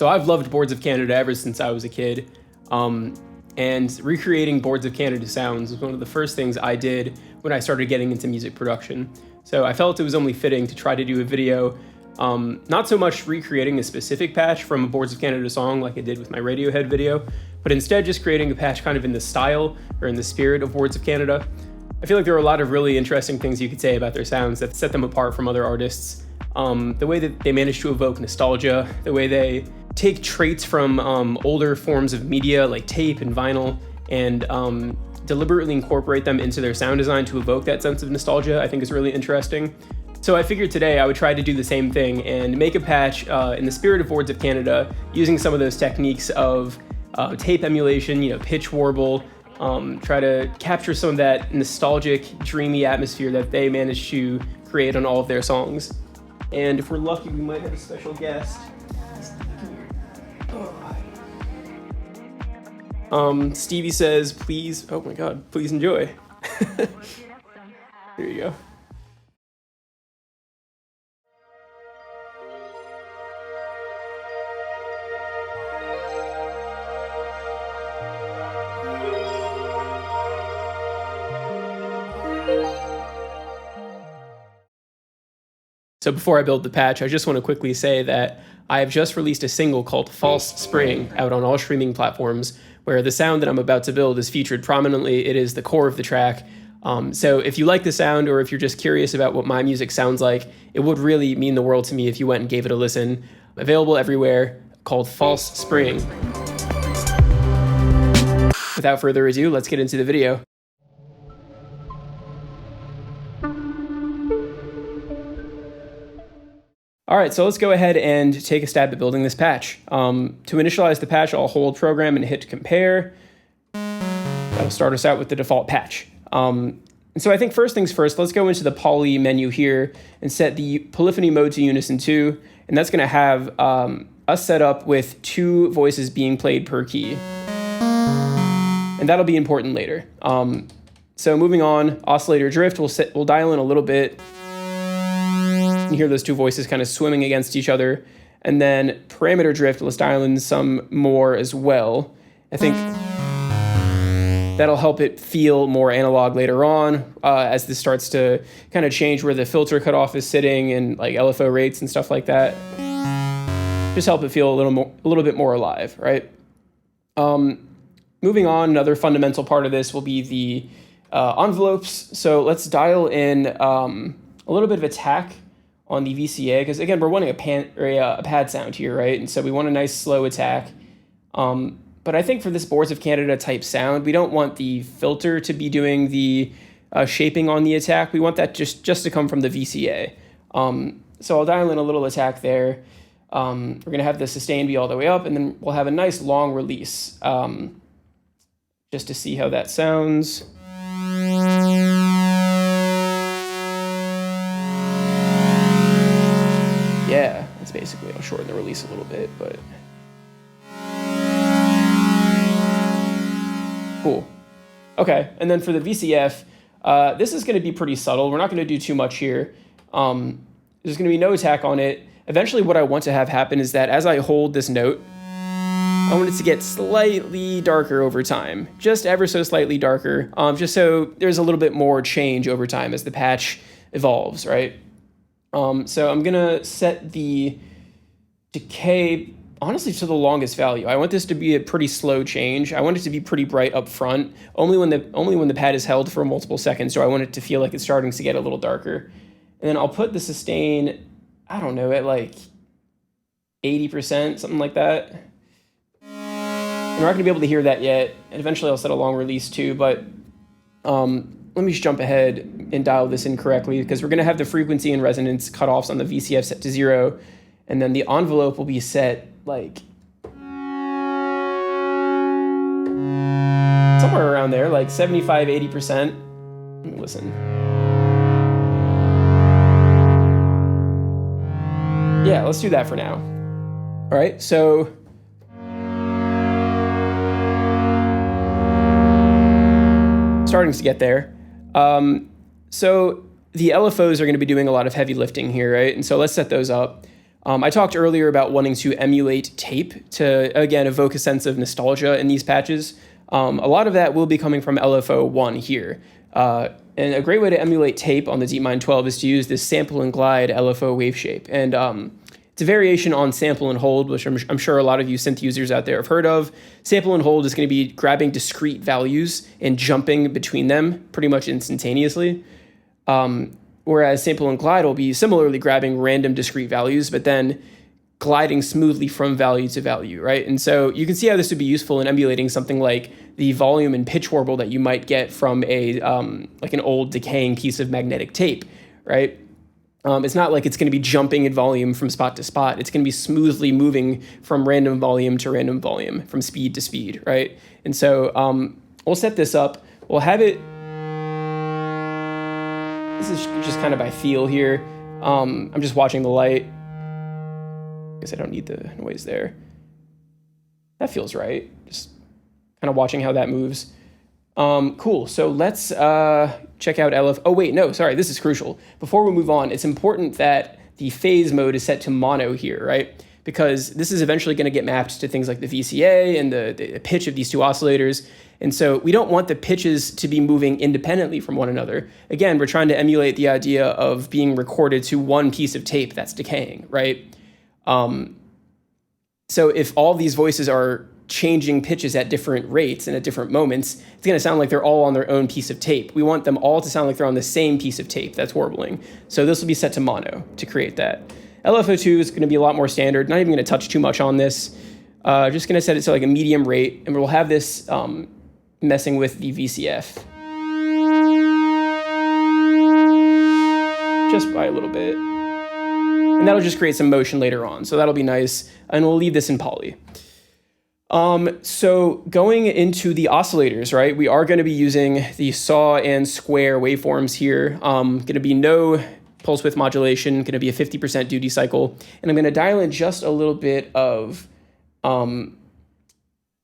So I've loved Boards of Canada ever since I was a kid, and recreating Boards of Canada sounds was one of the first things I did when I started getting into music production. So I felt it was only fitting to try to do a video, not so much recreating a specific patch from a Boards of Canada song like I did with my Radiohead video, but instead just creating a patch kind of in the style or in the spirit of Boards of Canada. I feel like there are a lot of really interesting things you could say about their sounds that set them apart from other artists. The way that they manage to evoke nostalgia, the way they take traits from older forms of media like tape and vinyl and deliberately incorporate them into their sound design to evoke that sense of nostalgia, I think is really interesting. So I figured today I would try to do the same thing and make a patch in the spirit of Boards of Canada, using some of those techniques of tape emulation, pitch warble, try to capture some of that nostalgic, dreamy atmosphere that they managed to create on all of their songs. And if we're lucky, we might have a special guest. Stevie says, please, oh my God, please enjoy. Here you go. So before I build the patch, I just want to quickly say that I have just released a single called False Spring out on all streaming platforms, where the sound that I'm about to build is featured prominently. It is the core of the track. So if you like the sound, or if you're just curious about what my music sounds like, it would really mean the world to me if you went and gave it a listen. Available everywhere, called False Spring. Without further ado, let's get into the video. All right, so let's go ahead and take a stab at building this patch. To initialize the patch, I'll hold program and hit compare. That'll start us out with the default patch. And so I think first things first, let's go into the poly menu here and set the polyphony mode to unison 2. And that's gonna have us set up with 2 voices being played per key. And that'll be important later. So moving on, oscillator drift, we'll dial in a little bit. You hear those 2 voices kind of swimming against each other. And then parameter drift, let's dial in some more as well. I think that'll help it feel more analog later on as this starts to kind of change where the filter cutoff is sitting and like LFO rates and stuff like that. Just help it feel a little bit more alive, right? Moving on, another fundamental part of this will be the envelopes. So let's dial in a little bit of attack on the VCA, because again, we're wanting a pad sound here, right? And so we want a nice slow attack. But I think for this Boards of Canada type sound, we don't want the filter to be doing the shaping on the attack. We want that just to come from the VCA. So I'll dial in a little attack there. We're gonna have the sustain be all the way up, and then we'll have a nice long release just to see how that sounds. Yeah, that's basically, I'll shorten the release a little bit, but cool. Okay, and then for the VCF, this is gonna be pretty subtle. We're not gonna do too much here. There's gonna be no attack on it. Eventually what I want to have happen is that as I hold this note, I want it to get slightly darker over time, just ever so slightly darker, just so there's a little bit more change over time as the patch evolves, right? So I'm gonna set the decay, honestly, to the longest value. I want this to be a pretty slow change. I want it to be pretty bright up front, only when the pad is held for multiple seconds, so I want it to feel like it's starting to get a little darker. And then I'll put the sustain, I don't know, at like 80%, something like that. And we're not gonna be able to hear that yet, and eventually I'll set a long release too, but let me just jump ahead and dial this in correctly, because we're going to have the frequency and resonance cutoffs on the VCF set to 0, and then the envelope will be set like somewhere around there, like 75, 80%. Let me listen. Yeah, let's do that for now. All right, so starting to get there. So the LFOs are going to be doing a lot of heavy lifting here, right? And so let's set those up. I talked earlier about wanting to emulate tape to, again, evoke a sense of nostalgia in these patches. A lot of that will be coming from LFO1 here. And a great way to emulate tape on the DeepMind 12 is to use this sample and glide LFO wave shape. And it's a variation on sample and hold, which I'm sure a lot of you synth users out there have heard of. Sample and hold is going to be grabbing discrete values and jumping between them pretty much instantaneously. Whereas sample and glide will be similarly grabbing random discrete values, but then gliding smoothly from value to value, right? And so you can see how this would be useful in emulating something like the volume and pitch warble that you might get from a like an old decaying piece of magnetic tape, right? It's not like it's going to be jumping in volume from spot to spot. It's going to be smoothly moving from random volume to random volume, from speed to speed, right? And so we'll set this up. We'll have it. This is just kind of by feel here. I'm just watching the light. I guess I don't need the noise there. That feels right. Just kind of watching how that moves. Cool. So let's check out LF. Oh, wait, no, sorry. This is crucial. Before we move on, it's important that the phase mode is set to mono here, right? Because this is eventually going to get mapped to things like the VCA and the pitch of these two oscillators. And so we don't want the pitches to be moving independently from one another. Again, we're trying to emulate the idea of being recorded to one piece of tape that's decaying, right? So if all these voices are changing pitches at different rates and at different moments, it's going to sound like they're all on their own piece of tape. We want them all to sound like they're on the same piece of tape that's warbling. So this will be set to mono to create that. LFO2 is going to be a lot more standard. Not even going to touch too much on this. Just going to set it to like a medium rate, and we'll have this messing with the VCF. Just by a little bit. And that'll just create some motion later on. So that'll be nice. And we'll leave this in poly. So going into the oscillators, right, we are going to be using the saw and square waveforms here. Going to be no pulse width modulation, going to be a 50% duty cycle. And I'm going to dial in just a little bit of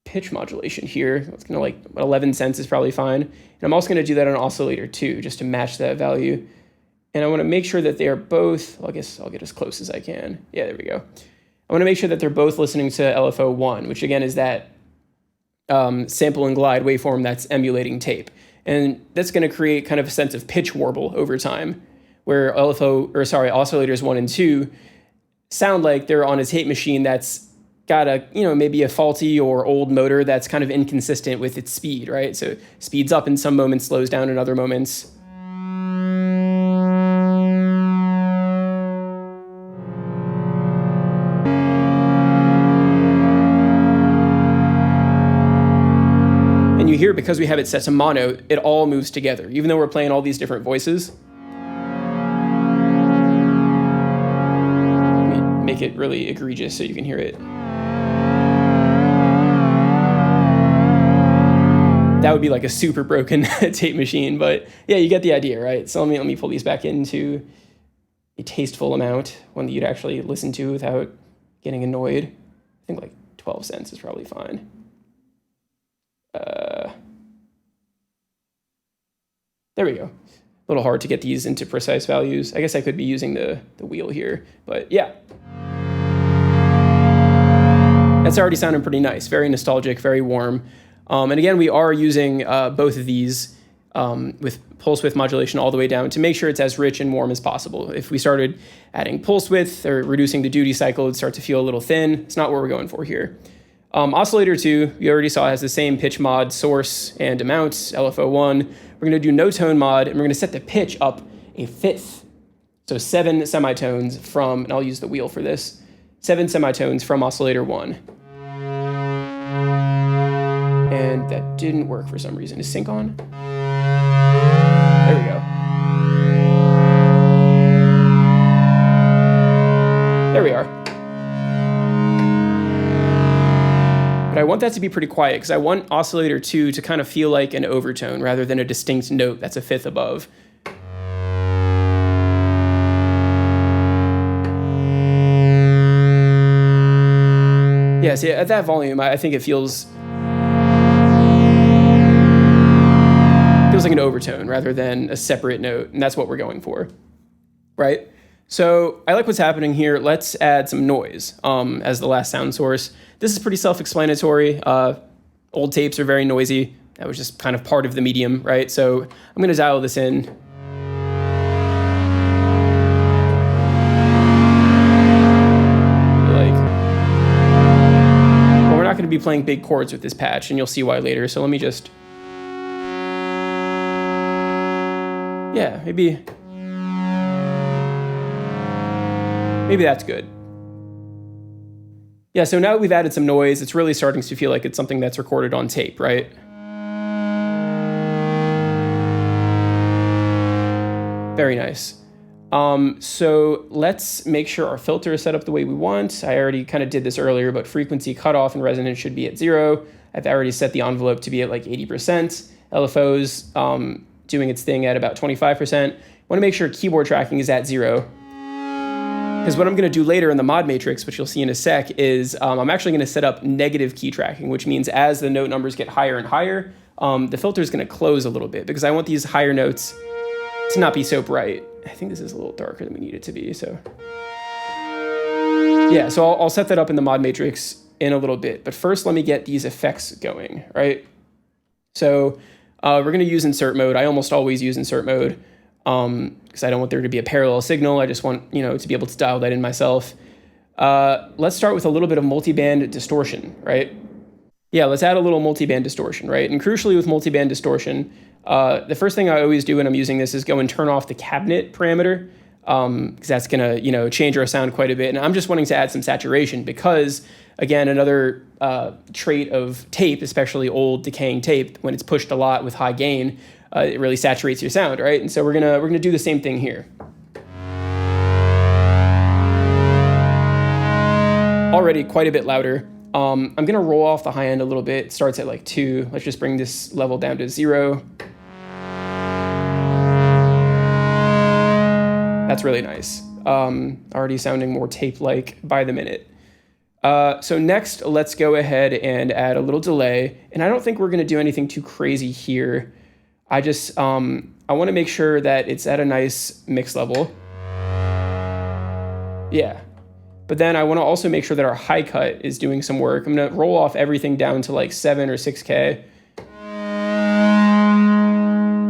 pitch modulation here. It's going to like 11 cents is probably fine. And I'm also going to do that on oscillator 2 just to match that value. And I want to make sure that they are both, well, I guess I'll get as close as I can. Yeah, there we go. I want to make sure that they're both listening to LFO1, which again is that sample and glide waveform that's emulating tape. And that's going to create kind of a sense of pitch warble over time, where oscillators 1 and 2 sound like they're on a tape machine that's got a, maybe a faulty or old motor that's kind of inconsistent with its speed, right? So speeds up in some moments, slows down in other moments. Here, because we have it set to mono, it all moves together, even though we're playing all these different voices. Let me make it really egregious so you can hear it. That would be like a super broken tape machine, but yeah, you get the idea, right? So let me pull these back into a tasteful amount, one that you'd actually listen to without getting annoyed. I think like 12 cents is probably fine. There we go. A little hard to get these into precise values. I guess I could be using the wheel here, but yeah. That's already sounding pretty nice. Very nostalgic, very warm. And again, we are using both of these with pulse width modulation all the way down to make sure it's as rich and warm as possible. If we started adding pulse width or reducing the duty cycle, it'd start to feel a little thin. It's not what we're going for here. Oscillator 2, you already saw, has the same pitch mod source and amount, LFO1. We're going to do no tone mod, and we're going to set the pitch up a fifth. So 7 semitones from, and I'll use the wheel for this, 7 semitones from oscillator 1. And that didn't work for some reason. Is sync on? There we go. There we are. But I want that to be pretty quiet because I want oscillator 2 to kind of feel like an overtone rather than a distinct note that's a fifth above. Yeah, see, at that volume, I think it feels like an overtone rather than a separate note, and that's what we're going for, right? So I like what's happening here. Let's add some noise as the last sound source. This is pretty self-explanatory. Old tapes are very noisy. That was just kind of part of the medium, right? So I'm going to dial this in. Well, we're not going to be playing big chords with this patch, and you'll see why later. So let me just... Yeah, maybe that's good. Yeah, so now that we've added some noise, it's really starting to feel like it's something that's recorded on tape, right? Very nice. So let's make sure our filter is set up the way we want. I already kind of did this earlier, but frequency cutoff and resonance should be at 0. I've already set the envelope to be at like 80%. LFO's doing its thing at about 25%. I want to make sure keyboard tracking is at 0. Because what I'm going to do later in the mod matrix, which you'll see in a sec, is I'm actually going to set up negative key tracking, which means as the note numbers get higher and higher, the filter is going to close a little bit because I want these higher notes to not be so bright. I think this is a little darker than we need it to be. So yeah, so I'll set that up in the mod matrix in a little bit. But first, let me get these effects going, right? So we're going to use insert mode. I almost always use insert mode. Because I don't want there to be a parallel signal. I just want, to be able to dial that in myself. Let's start with a little bit of multiband distortion, right? Yeah, let's add a little multiband distortion, right? And crucially with multiband distortion, the first thing I always do when I'm using this is go and turn off the cabinet parameter, because that's going to, change our sound quite a bit. And I'm just wanting to add some saturation because, again, another trait of tape, especially old decaying tape, when it's pushed a lot with high gain, it really saturates your sound, right? And so we're gonna do the same thing here. Already quite a bit louder. I'm gonna roll off the high end a little bit. It starts at like 2. Let's just bring this level down to 0. That's really nice. Already sounding more tape-like by the minute. So next, let's go ahead and add a little delay. And I don't think we're gonna do anything too crazy here. I just, I want to make sure that it's at a nice mix level. Yeah. But then I want to also make sure that our high cut is doing some work. I'm going to roll off everything down to like 7 or 6K.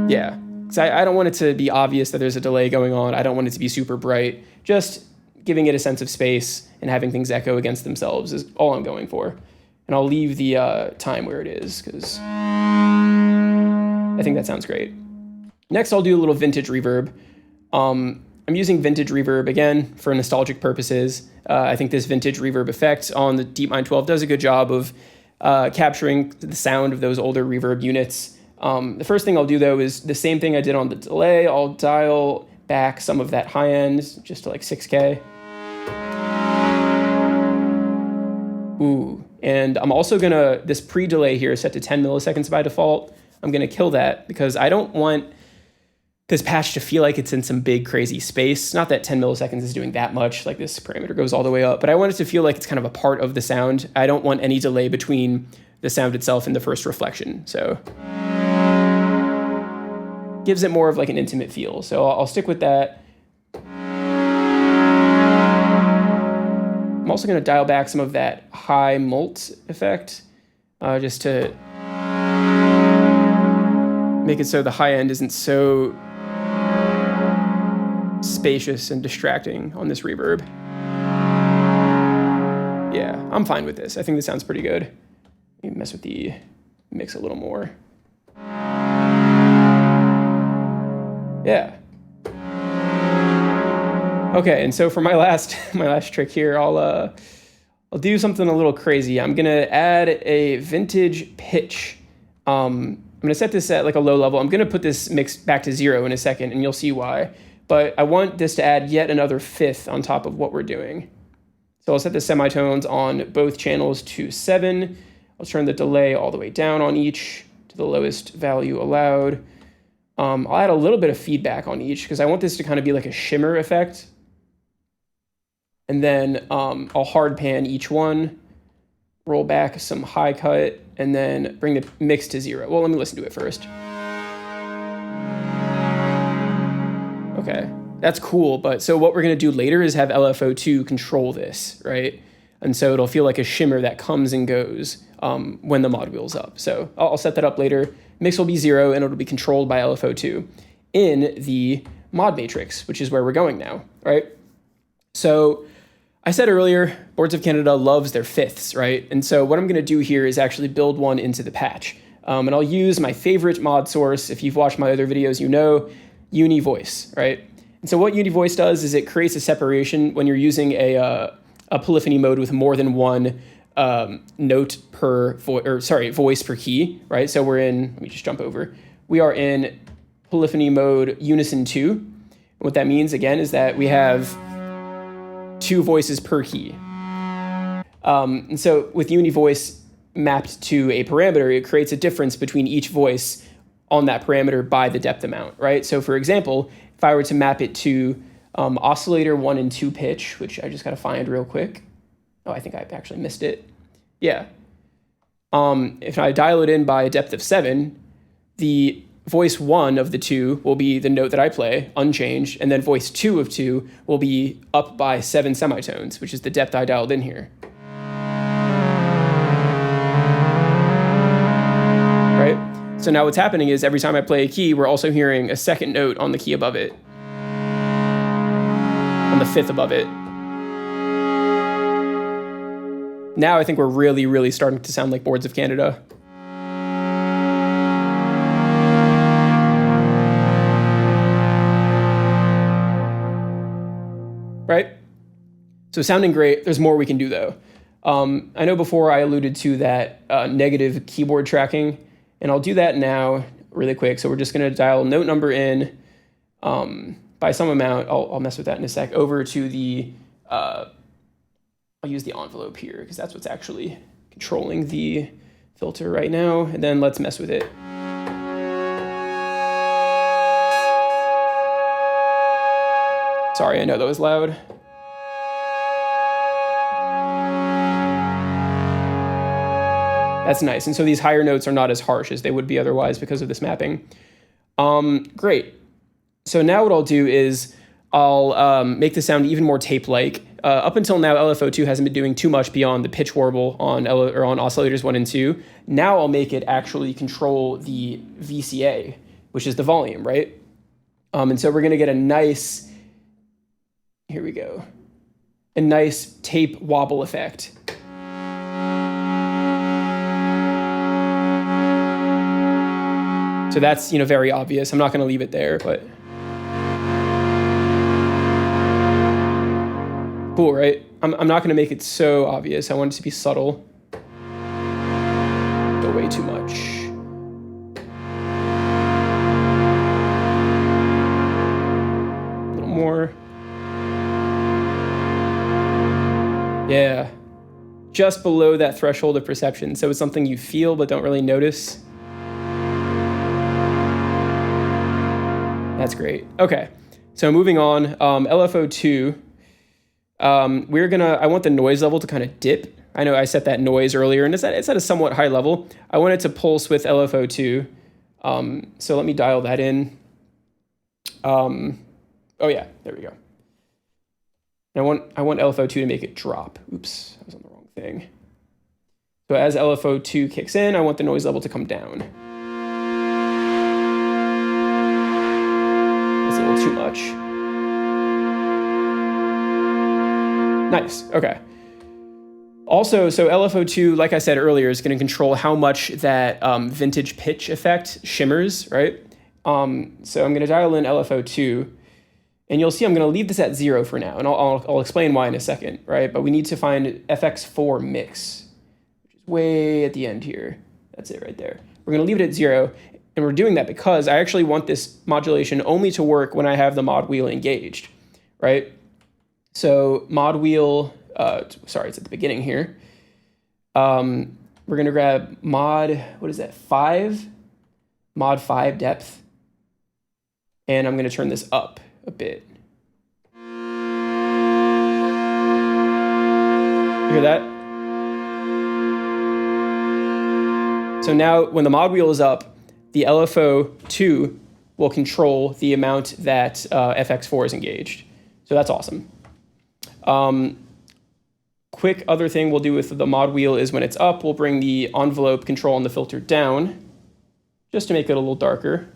Yeah. Because I don't want it to be obvious that there's a delay going on. I don't want it to be super bright. Just giving it a sense of space and having things echo against themselves is all I'm going for. And I'll leave the time where it is because I think that sounds great. Next, I'll do a little vintage reverb. I'm using vintage reverb, again, for nostalgic purposes. I think this vintage reverb effect on the DeepMind 12 does a good job of capturing the sound of those older reverb units. The first thing I'll do, though, is the same thing I did on the delay. I'll dial back some of that high end, just to like 6K. Ooh, and I'm also gonna, this pre-delay here is set to 10 milliseconds by default. I'm going to kill that because I don't want this patch to feel like it's in some big crazy space. Not that 10 milliseconds is doing that much, like this parameter goes all the way up, but I want it to feel like it's kind of a part of the sound. I don't want any delay between the sound itself and the first reflection. So gives it more of like an intimate feel. So I'll stick with that. I'm also going to dial back some of that high mult effect just to make it so the high end isn't so spacious and distracting on this reverb. Yeah, I'm fine with this. I think this sounds pretty good. Let me mess with the mix a little more. Yeah. Okay, and so for my last trick here, I'll do something a little crazy. I'm gonna add a vintage pitch. I'm going to set this at like a low level. I'm going to put this mix back to 0 in a second, and you'll see why. But I want this to add yet another fifth on top of what we're doing. So I'll set the semitones on both channels to 7. I'll turn the delay all the way down on each to the lowest value allowed. I'll add a little bit of feedback on each because I want this to kind of be like a shimmer effect. And then I'll hard pan each one, roll back some high cut, and then bring the mix to 0. Well, let me listen to it first. Okay, that's cool. But so what we're going to do later is have LFO2 control this, right? And so it'll feel like a shimmer that comes and goes when the mod wheel's up. So I'll set that up later. Mix will be 0 and it'll be controlled by LFO2 in the mod matrix, which is where we're going now, right? So I said earlier, Boards of Canada loves their fifths, right? And so what I'm going to do here is actually build one into the patch. And I'll use my favorite mod source. If you've watched my other videos, you know, UniVoice, right? And so what UniVoice does is it creates a separation when you're using a polyphony mode with more than one note per voice per key, right? So we're in, let me just jump over. We are in polyphony mode unison 2. And what that means, again, is that we have 2 voices per key. And so with UniVoice mapped to a parameter, it creates a difference between each voice on that parameter by the depth amount, right? So for example, if I were to map it to oscillator 1 and 2 pitch, which I just got to find real quick. Oh, I think I actually missed it. Yeah. If I dial it in by a depth of 7, the voice 1 of the 2 will be the note that I play, unchanged, and then voice 2 of 2 will be up by 7 semitones, which is the depth I dialed in here. Right? So now what's happening is every time I play a key, we're also hearing a second note on the key above it, on the 5th above it. Now I think we're really, really starting to sound like Boards of Canada. Right? So sounding great. There's more we can do though. I know before I alluded to that negative keyboard tracking, and I'll do that now really quick. So we're just going to dial note number in by some amount. I'll mess with that in a sec. Over to the, I'll use the envelope here because that's what's actually controlling the filter right now. And then let's mess with it. Sorry, I know that was loud. That's nice. And so these higher notes are not as harsh as they would be otherwise because of this mapping. Great. So now what I'll do is I'll make the sound even more tape-like. Up until now, LFO2 hasn't been doing too much beyond the pitch warble on oscillators 1 and 2. Now I'll make it actually control the VCA, which is the volume, right? And so we're going to get a nice, here we go, a nice tape wobble effect. So that's, very obvious. I'm not going to leave it there, but cool, right? I'm not going to make it so obvious. I want it to be subtle. Go way too much. A little more. Yeah. Just below that threshold of perception. So it's something you feel but don't really notice. That's great. Okay. So moving on, LFO2. I want the noise level to kind of dip. I know I set that noise earlier, and it's at a somewhat high level. I want it to pulse with LFO2. So let me dial that in. Oh yeah, there we go. And I want LFO2 to make it drop. Oops, I was on the wrong thing. So as LFO2 kicks in, I want the noise level to come down. That's a little too much. Nice, okay. Also, so LFO2, like I said earlier, is going to control how much that vintage pitch effect shimmers, right? So I'm going to dial in LFO2, and you'll see I'm going to leave this at 0 for now, and I'll explain why in a second, right? But we need to find FX4 mix, which is way at the end here. That's it right there. We're going to leave it at 0, and we're doing that because I actually want this modulation only to work when I have the mod wheel engaged, right? So mod wheel, sorry, it's at the beginning here. We're going to grab mod, what is that, 5? Mod 5 depth. And I'm going to turn this up a bit. You hear that? So now when the mod wheel is up, the LFO2 will control the amount that FX4 is engaged. So that's awesome. Quick other thing we'll do with the mod wheel is when it's up, we'll bring the envelope control and the filter down just to make it a little darker,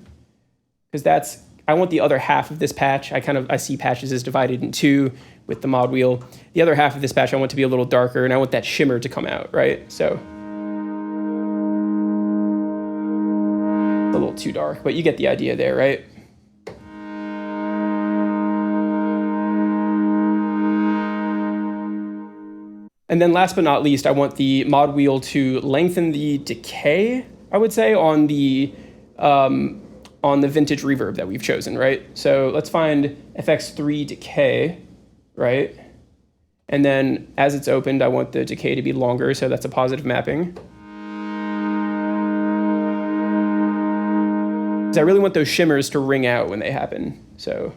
because I want the other half of this patch. I see patches as divided in two with the mod wheel. The other half of this patch I want to be a little darker, and I want that shimmer to come out, right? So a little too dark, but you get the idea there, right? And then last but not least, I want the mod wheel to lengthen the decay, I would say, on the vintage reverb that we've chosen, right? So let's find FX3 decay, right? And then as it's opened, I want the decay to be longer, so that's a positive mapping. Because I really want those shimmers to ring out when they happen, so.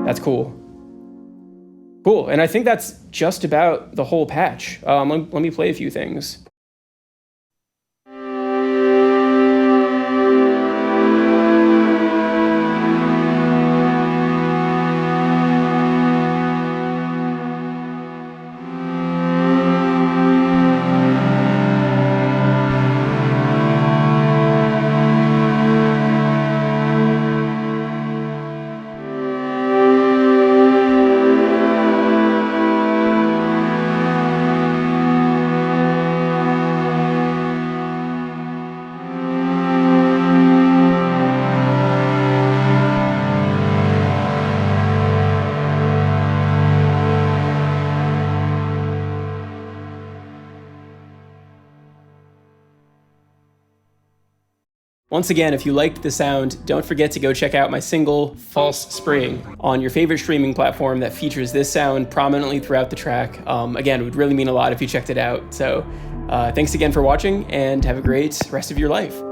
That's cool. Cool, and I think that's just about the whole patch. Let me play a few things. Once again, if you liked the sound, don't forget to go check out my single, False Spring, on your favorite streaming platform that features this sound prominently throughout the track. Again, it would really mean a lot if you checked it out. So thanks again for watching, and have a great rest of your life.